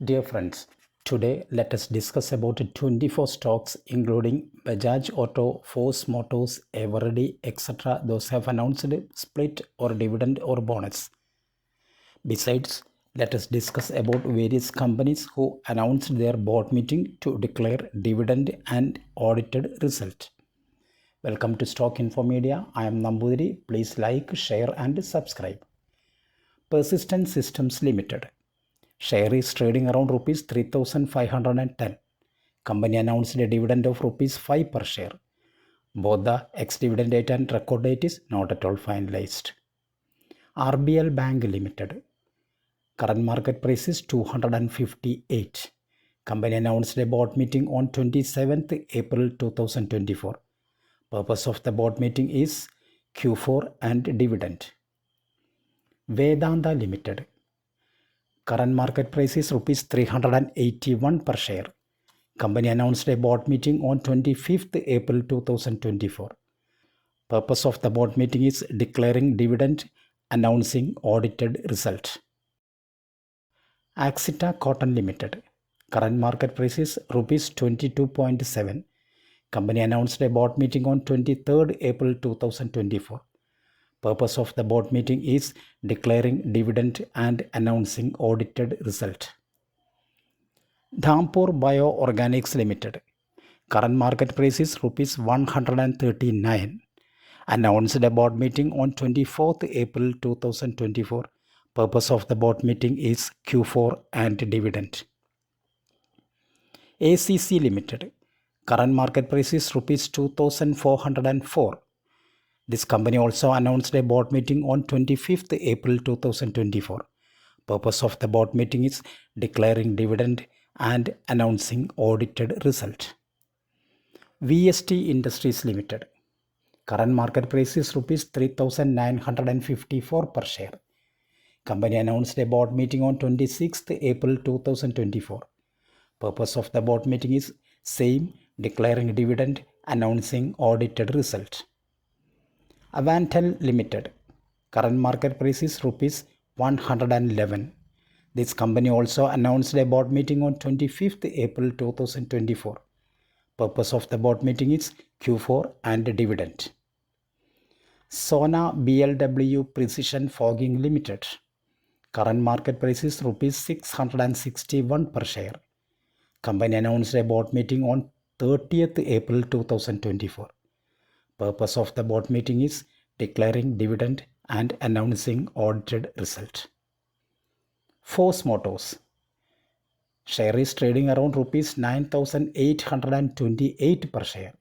Dear friends, today let us discuss about 24 stocks including Bajaj Auto, Force Motors, Eveready, etc. Those have announced split or dividend or bonus. Besides, let us discuss about various companies who announced their board meeting to declare dividend and audited result. Welcome to Stock Info Media. I am Nambudiri. Please like, share and subscribe. Persistent Systems Limited. Share is trading around rupees 3,510. Company announced a dividend of rupees 5 per share. Both the ex-dividend date and record date is not at all finalized. RBL Bank Limited. Current market price is 258. Company announced a board meeting on 27th April 2024. Purpose of the board meeting is Q4 and dividend. Vedanta Limited. Current market price is rupees 381 per share. Company announced a board meeting on 25th April 2024. Purpose of the board meeting is declaring dividend, announcing audited result. Axita Cotton Limited. Current market price is rupees 22.7. Company announced a board meeting on 23rd April 2024. Purpose of the board meeting is declaring dividend and announcing audited result. Dhampur Bioorganics Limited. Current market price is rupees 139. Announced a board meeting on 24th April 2024. Purpose of the board meeting is Q4 and dividend. ACC Limited. Current market price is rupees 2,404. This company also announced a board meeting on 25th April 2024. Purpose of the board meeting is declaring dividend and announcing audited result. VST Industries Limited. Current market price is rupees 3,954 per share. Company announced a board meeting on 26th April 2024. Purpose of the board meeting is same, declaring dividend, announcing audited result. Avantel Limited. Current market price is rupees 111. This company also announced a board meeting on 25th April 2024. Purpose of the board meeting is Q4 and dividend. Sona BLW Precision Fogging Limited. Current market price is rupees 661 per share. Company announced a board meeting on 30th April 2024. Purpose of the board meeting is declaring dividend and announcing audited result. Force Motors. Share is trading around rupees 9,828 per share.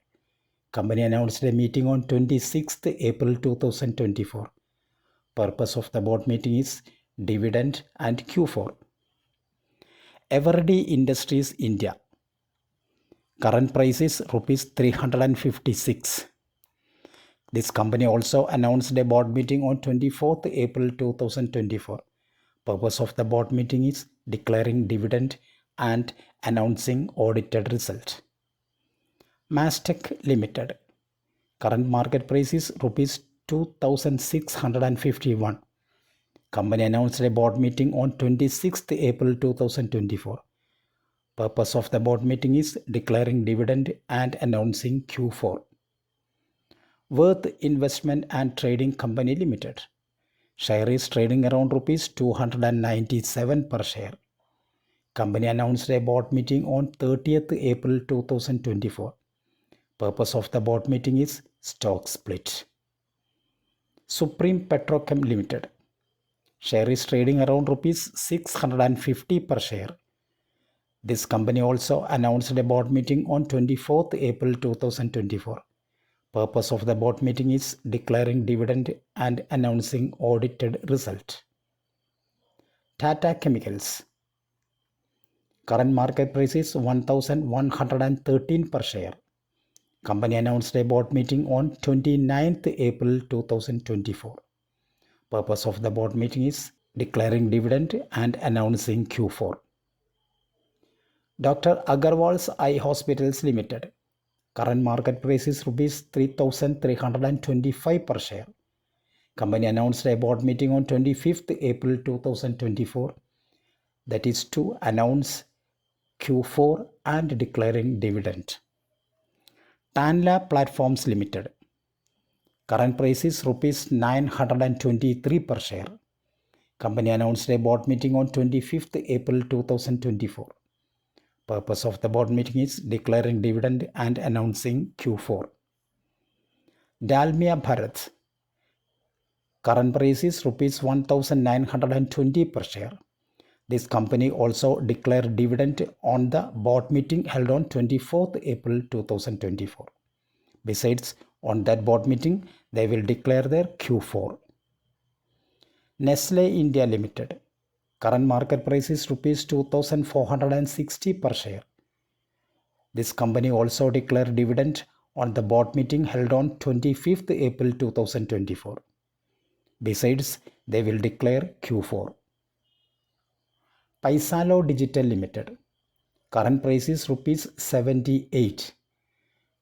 Company announced a meeting on 26th April 2024. Purpose of the board meeting is dividend and Q4. Eveready Industries India. Current price is rupees 356. This company also announced a board meeting on 24th April 2024. Purpose of the board meeting is declaring dividend and announcing audited result. Mastech Limited. Current market price is rupees 2,651. Company announced a board meeting on 26th April 2024. Purpose of the board meeting is declaring dividend and announcing Q4. Worth Investment and Trading Company Limited. Share is trading around rupees 297 per share. Company announced a board meeting on 30th April 2024. Purpose of the board meeting is stock split. Supreme Petrochem Limited. Share is trading around rupees 650 per share. This company also announced a board meeting on 24th April 2024. Purpose of the board meeting is declaring dividend and announcing audited result. Tata Chemicals. Current market price is 1,113 per share. Company announced a board meeting on 29th April 2024. Purpose of the board meeting is declaring dividend and announcing Q4. Dr. Agarwal's Eye Hospitals Limited. Current market price is rupees 3,325 per share. Company announced a board meeting on 25th April 2024. that is to announce Q4 and declaring dividend. Tanla Platforms Limited. Current price is rupees 923 per share. Company announced a board meeting on 25th April 2024. Purpose of the board meeting is declaring dividend and announcing Q4. Dalmia Bharat. Current price is rupees 1920 per share. This company also declared dividend on the board meeting held on 24th April 2024. Besides, on that board meeting, they will declare their Q4. Nestle India Limited. Current market price is rupees 2460 per share. This company also declared dividend on the board meeting held on 25th April 2024. Besides, they will declare Q4. Paisalo Digital Limited. Current price is rupees 78.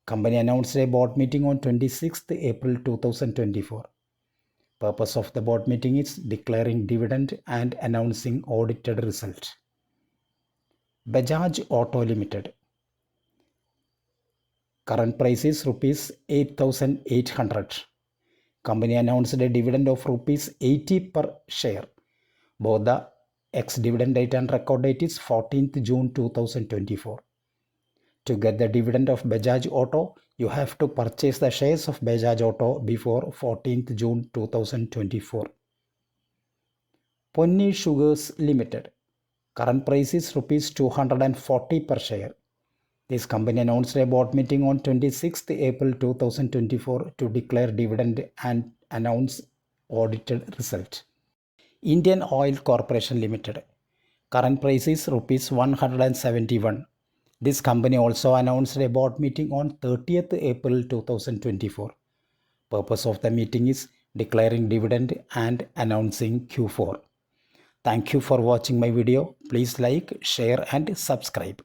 Company announced a board meeting on 26th April 2024. Purpose of the board meeting is declaring dividend and announcing audited result. Bajaj Auto Limited. Current price is rupees 8,800. Company announced a dividend of rupees 80 per share. Both the ex-dividend date and record date is 14th June 2024. To get the dividend of Bajaj Auto, you have to purchase the shares of Bajaj Auto before 14th June 2024. Ponni Sugars Limited. Current price is rupees 240 per share. This company announced a board meeting on 26th April 2024 to declare dividend and announce audited result. Indian Oil Corporation Limited. Current price is rupees 171. This company also announced a board meeting on 30th April 2024. Purpose of the meeting is declaring dividend and announcing Q4. Thank you for watching my video. Please like, share and subscribe.